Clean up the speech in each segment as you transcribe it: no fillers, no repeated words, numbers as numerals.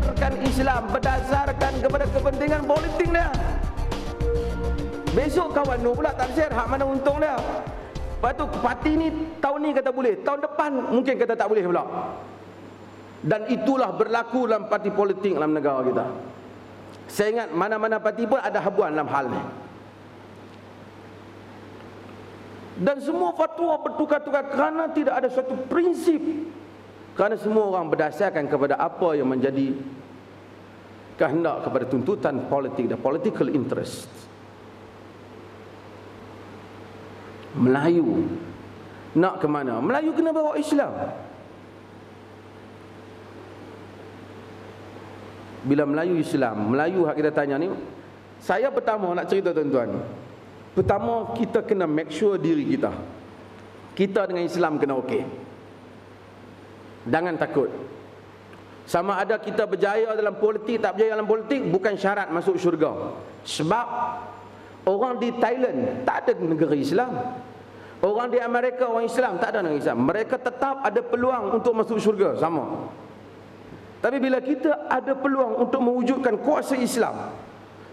menafsirkan Islam berdasarkan kepada kepentingan politik dia. Besok kawan Nur pula tafsir hak mana untung dia. Lepas tu parti ni tahun ni kata boleh, tahun depan mungkin kata tak boleh pula. Dan itulah berlaku dalam parti politik dalam negara kita. Saya ingat mana-mana parti pun ada habuan dalam hal ni. Dan semua fatwa bertukar-tukar kerana tidak ada suatu prinsip. Kerana semua orang berdasarkan kepada apa yang menjadi kehendak kepada tuntutan politik dan political interest. Melayu nak ke mana? Melayu kena bawa Islam. Bila Melayu Islam, Melayu hak kita tanya ni, saya pertama nak cerita tuan-tuan. Pertama kita kena make sure diri kita. Kita dengan Islam kena okey. Jangan takut. Sama ada kita berjaya dalam politik, tak berjaya dalam politik, bukan syarat masuk syurga. Sebab orang di Thailand tak ada negara Islam. Orang di Amerika, orang Islam tak ada negara Islam. Mereka tetap ada peluang untuk masuk syurga, sama. Tapi bila kita ada peluang untuk mewujudkan kuasa Islam,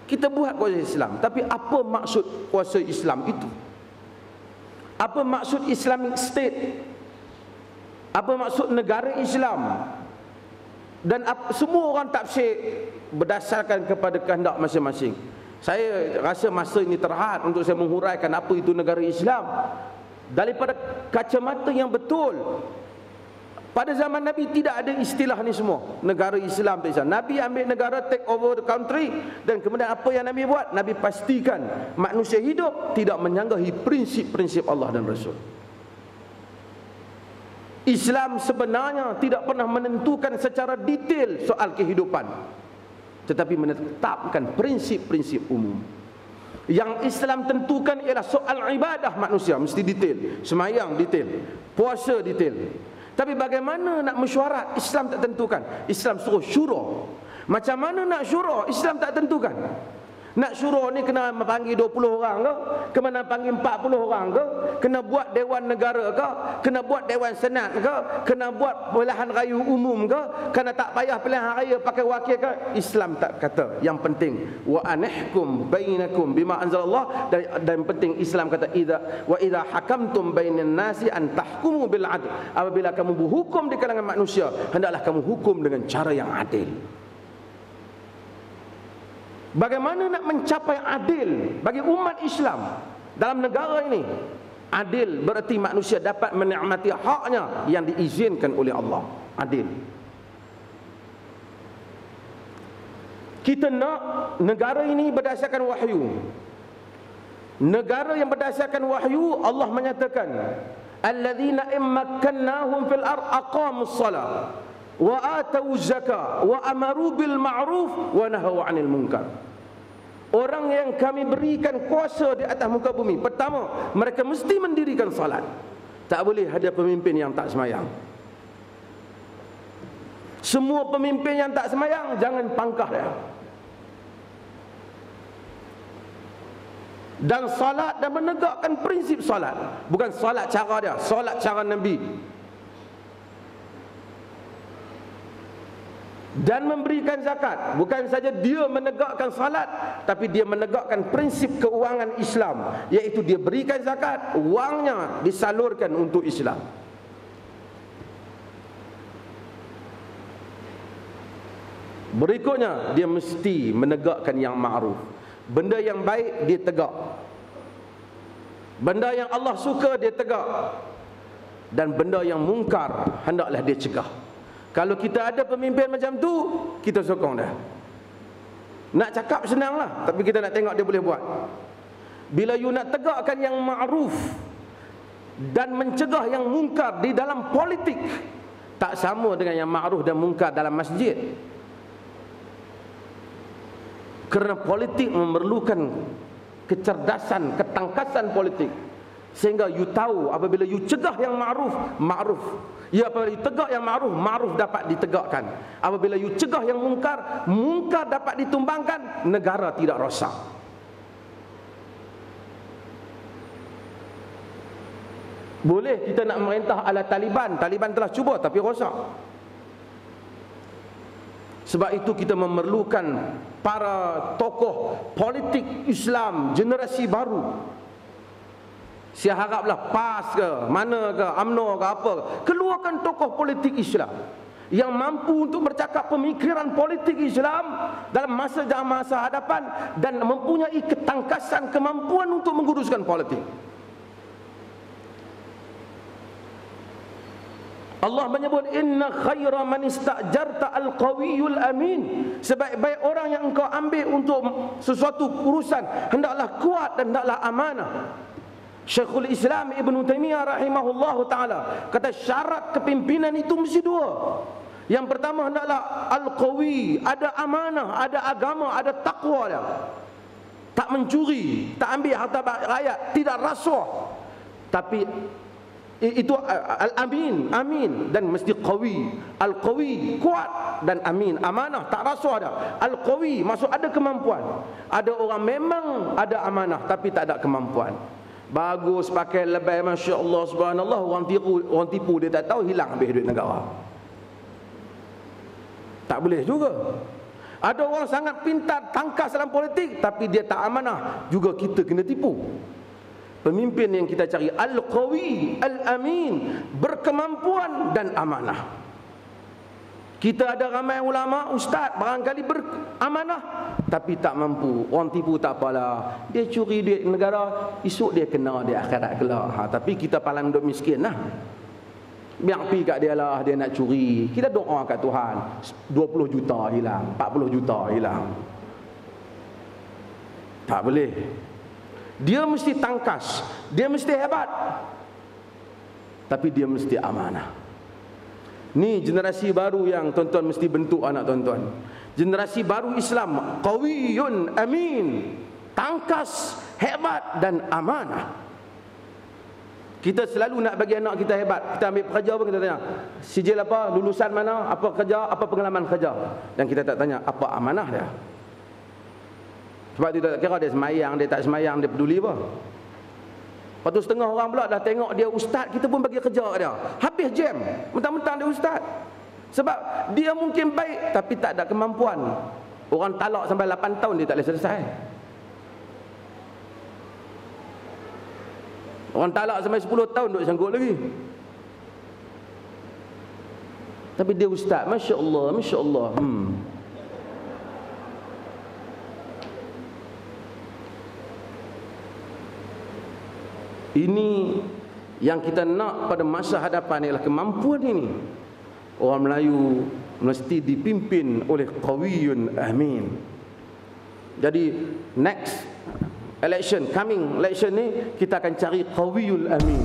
kita buat kuasa Islam. Tapi apa maksud kuasa Islam itu? Apa maksud Islamic State? Apa maksud negara Islam? Dan semua orang tafsir berdasarkan kepada kehendak masing-masing. Saya rasa masa ini terhad untuk saya menghuraikan apa itu negara Islam daripada kacamata yang betul. Pada zaman Nabi tidak ada istilah ni semua. Negara Islam tak Islam. Nabi ambil negara, take over the country, dan kemudian apa yang Nabi buat? Nabi pastikan manusia hidup tidak menyanggahi prinsip-prinsip Allah dan Rasul. Islam sebenarnya tidak pernah menentukan secara detail soal kehidupan, tetapi menetapkan prinsip-prinsip umum. Yang Islam tentukan ialah soal ibadah manusia, mesti detail. Semayang detail, puasa detail. Tapi bagaimana nak mesyuarat, Islam tak tentukan. Islam suruh syura. Macam mana nak syura, Islam tak tentukan. Nak syura ni kena panggil 20 orang ke, kena panggil 40 orang ke, kena buat dewan negara ke, kena buat dewan senat ke, kena buat pilihan raya umum ke, kena tak payah pilihan raya pakai wakil ke. Islam tak kata. Yang penting wa anihkum bainakum bima anzalallah, dan penting Islam kata wa idza hakamtum bainan nasi an tahkumu bil adl. Apabila kamu berhukum di kalangan manusia, hendaklah kamu hukum dengan cara yang adil. Bagaimana nak mencapai adil bagi umat Islam dalam negara ini? Adil berarti manusia dapat menikmati haknya yang diizinkan oleh Allah. Adil. Kita nak negara ini berdasarkan wahyu. Negara yang berdasarkan wahyu, Allah menyatakan, alladzina immakkannahum fil ard aqamus salah wa atawuz zakah wa amaru bil ma'ruf wa nahaw 'anil munkar. Orang yang kami berikan kuasa di atas muka bumi, pertama, mereka mesti mendirikan salat. Tak boleh ada pemimpin yang tak semayang. Semua pemimpin yang tak semayang, jangan pangkah dia. Dan salat, dan menegakkan prinsip salat. Bukan salat cara dia, salat cara Nabi. Dan memberikan zakat. Bukan saja dia menegakkan salat, tapi dia menegakkan prinsip keuangan Islam, iaitu dia berikan zakat, wangnya disalurkan untuk Islam. Berikutnya, dia mesti menegakkan yang ma'ruf. Benda yang baik dia tegak, benda yang Allah suka dia tegak, dan benda yang mungkar hendaklah dia cegah. Kalau kita ada pemimpin macam tu, kita sokong dia. Nak cakap senanglah, tapi kita nak tengok dia boleh buat. Bila you nak tegakkan yang ma'ruf dan mencegah yang mungkar di dalam politik, tak sama dengan yang ma'ruf dan mungkar dalam masjid. Kerana politik memerlukan kecerdasan, ketangkasan politik. Sehingga you tahu apabila you cegah yang ma'ruf, ma'ruf. Ya, apabila you tegak yang ma'ruf, ma'ruf dapat ditegakkan. Apabila you cegah yang mungkar, mungkar dapat ditumbangkan, negara tidak rosak. Boleh kita nak merintah ala Taliban. Taliban telah cuba tapi rosak. Sebab itu kita memerlukan para tokoh politik Islam generasi baru. Saya haraplah PAS ke, mana ke, UMNO ke apa, keluarkan tokoh politik Islam yang mampu untuk bercakap pemikiran politik Islam dalam masa hadapan dan mempunyai ketangkasan, kemampuan untuk menguruskan politik. Allah menyebut inna khaira man istajarta al-qawiyul amin. Sebaik-baik orang yang engkau ambil untuk sesuatu urusan hendaklah kuat dan hendaklah amanah. Syekhul Islam Ibn Taymiyah rahimahullahu ta'ala kata syarat kepimpinan itu mesti dua. Yang pertama hendaklah al-qawi, ada amanah, ada agama, ada takwa dia. Tak mencuri, tak ambil harta rakyat, tidak rasuah. Tapi itu al-amin, amin, dan mesti qawi. Al-qawi kuat dan amin, amanah, tak rasuah dah. Al-qawi maksud ada kemampuan. Ada orang memang ada amanah tapi tak ada kemampuan. Bagus pakai lebih, masya-Allah, subhanallah, orang tipu dia tak tahu, hilang habis duit negara. Tak boleh juga. Ada orang sangat pintar, tangkas dalam politik tapi dia tak amanah, juga kita kena tipu. Pemimpin yang kita cari al-qawi, al-amin, berkemampuan dan amanah. Kita ada ramai ulama, ustaz barangkali beramanah tapi tak mampu. Orang tipu tak apalah, dia curi duit negara, esok dia kena di akhirat kelak. Tapi kita paling duk miskin lah. Biar pergi kat dia lah, dia nak curi. Kita doa kat Tuhan, 20 juta hilang, 40 juta hilang. Tak boleh. Dia mesti tangkas, dia mesti hebat, tapi dia mesti amanah. Ni generasi baru yang tuan-tuan mesti bentuk anak tuan-tuan. Generasi baru Islam, qawiyun amin, tangkas, hebat dan amanah. Kita selalu nak bagi anak kita hebat. Kita ambil pekerja pun kita tanya, sijil apa, lulusan mana, apa kerja, apa pengalaman kerja. Dan kita tak tanya apa amanah dia. Sebab tu tak kira dia semayang, dia tak semayang, dia peduli apa. Lepas tu setengah orang pula dah tengok dia ustaz, kita pun bagi kerja dia. Habis jam, mentang-mentang dia ustaz. Sebab dia mungkin baik tapi tak ada kemampuan. Orang talak sampai 8 tahun dia tak boleh selesai. Orang talak sampai 10 tahun duk sangkut lagi. Tapi dia ustaz, masya-Allah, masya-Allah. Ini yang kita nak pada masa hadapan ialah kemampuan ini. Orang Melayu mesti dipimpin oleh qawiyun amin. Jadi next election, coming election ni kita akan cari qawiyul amin.